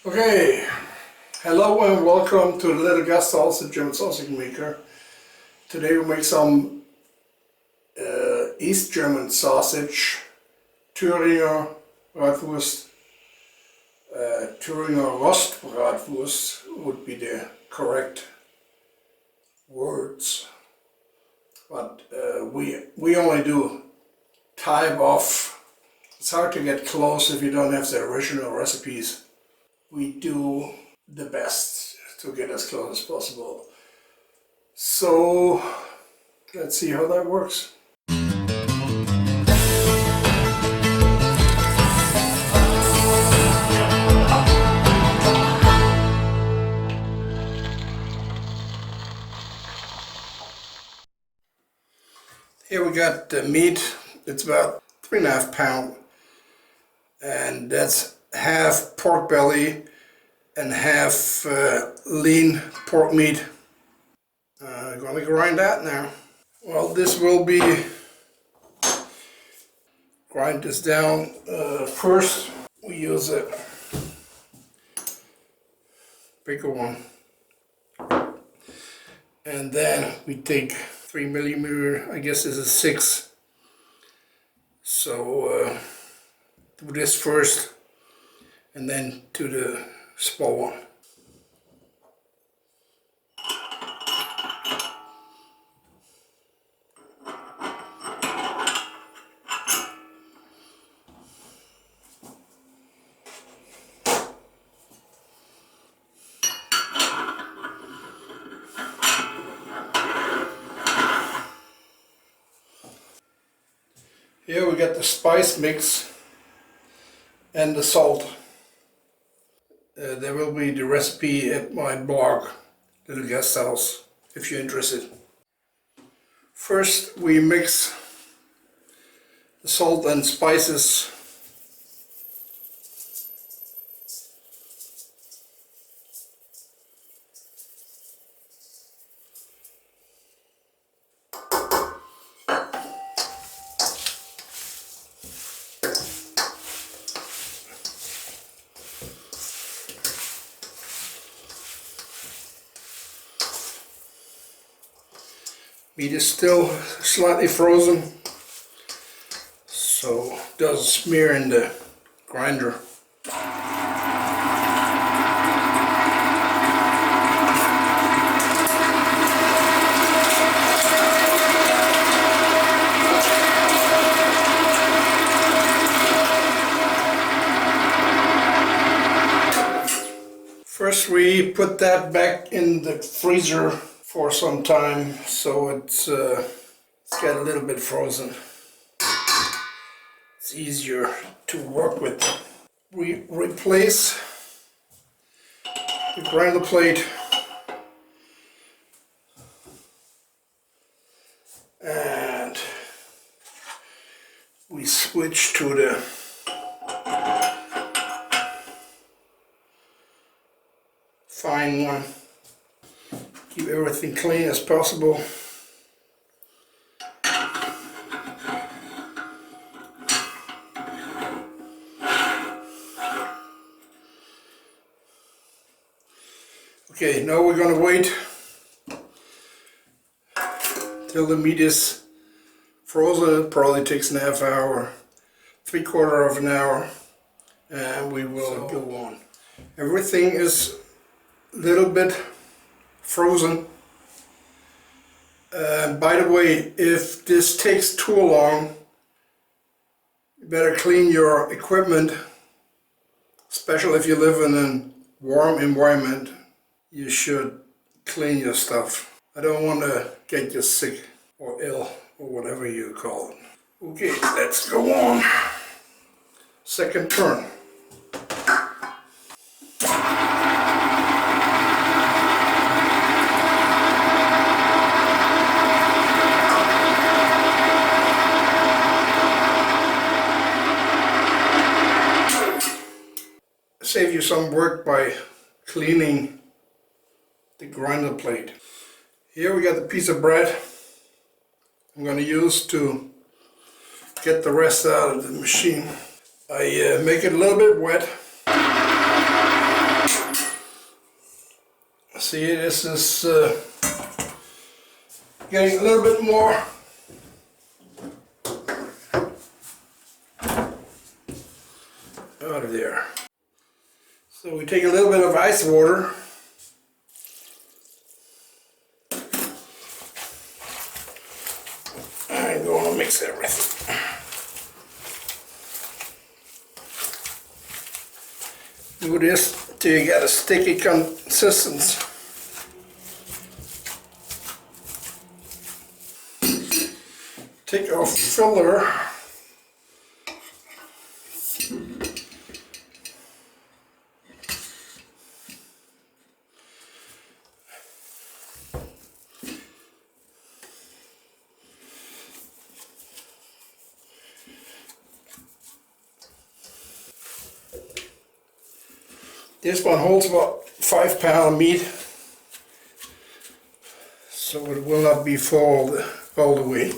Okay, hello and welcome to the littleGasthaus, the German sausage maker. Today we make some East German sausage, Thüringer Bratwurst, Thüringer Bratwurst would be the correct words, but we only do type of. It's hard to get close if you don't have the original recipes. We do the best to get as close as possible. So let's see how that works. Here we got the meat. It's about 3.5 pounds, and that's half pork belly and half lean pork meat. I'm going to grind that now. Well, this will be, grind this down. First we use a bigger one, and then we take 3mm, I guess this is 6. So do this first and then to the small one. Here we got the spice mix and the salt. There will be the recipe at my blog, littleGasthaus, if you're interested. First we mix the salt and spices. Meat is still slightly frozen, so it doesn't smear in the grinder. First we put that back in the freezer for some time, so it's got a little bit frozen. It's easier to work with. We replace the grinder plate and we switch to the fine one. Keep everything clean as possible. Okay, now we're going to wait till the meat is frozen. It probably takes an half hour, 3/4 of an hour, and we will go on. Everything is a little bit frozen. By the way, if this takes too long, you better clean your equipment, especially if you live in a warm environment. You should clean your stuff. I don't want to get you sick or ill or whatever you call it. Okay, let's go on. Second turn. Save you some work by cleaning the grinder plate. Here we got the piece of bread I'm going to use to get the rest out of the machine. I make it a little bit wet. See, this is getting a little bit more out of there. So we take a little bit of ice water. I'm going to mix everything. Do this till you get a sticky consistency. Take our filler. This one holds about 5 pounds of meat, so it will not be full all the way.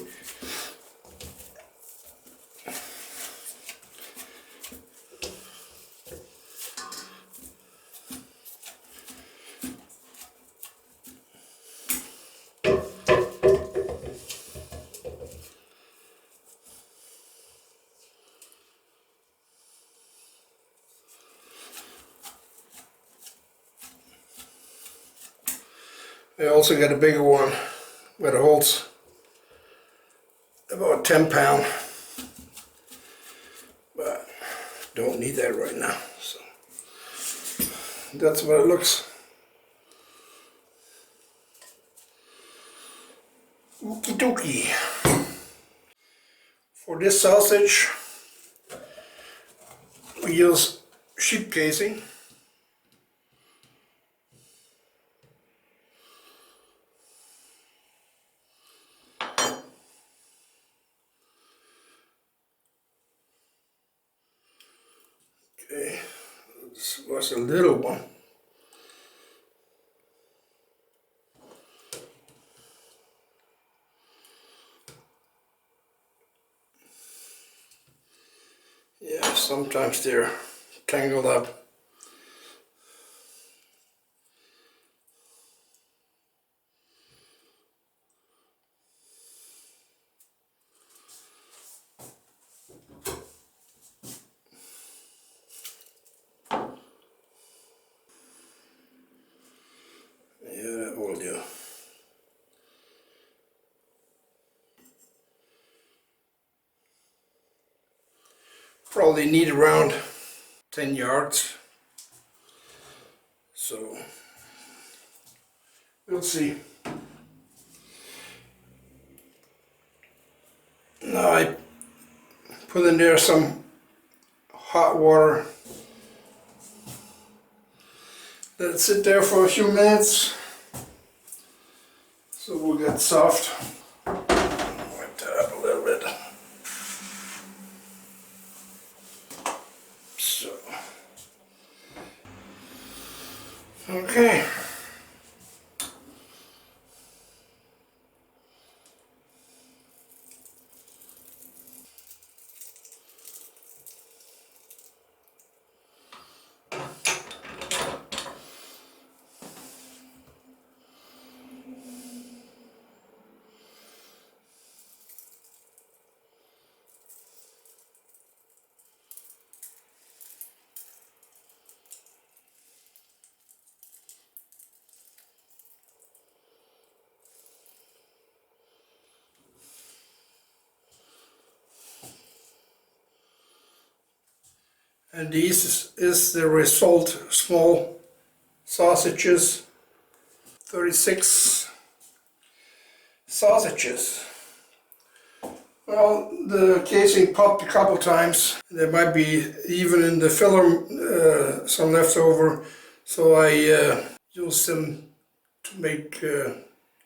I also got a bigger one where it holds about 10 pounds, but don't need that right now. So that's what it looks. Okie dokie. For this sausage, we use sheep casing. Okay, this was a little one. Yeah, sometimes they're tangled up. Yeah, that will do. Probably need around 10 yards. So we'll see. Now I put in there some hot water. Let it sit there for a few minutes so we'll get soft. Wipe that up a little bit. So, okay. And this is the result, small sausages, 36 sausages. Well, the casing popped a couple times. There might be even in the filler some leftover, so I used them to make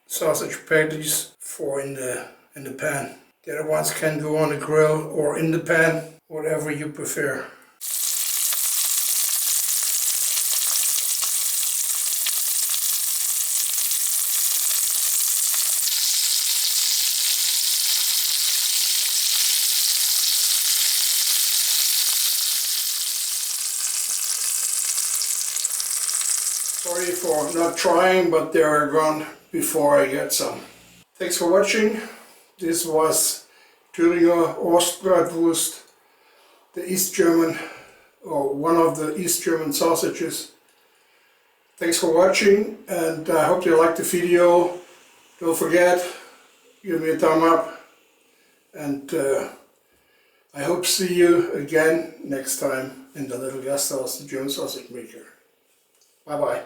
sausage patties for in the pan. The other ones can go on the grill or in the pan, whatever you prefer. Sorry for not trying, but they are gone before I get some. Thanks for watching. This was Thüringer Bratwurst, the East German, or one of the East German sausages. Thanks for watching, and I hope you liked the video. Don't forget, give me a thumb up, and I hope to see you again next time in the Little Gasthaus, the German sausage maker. Bye bye.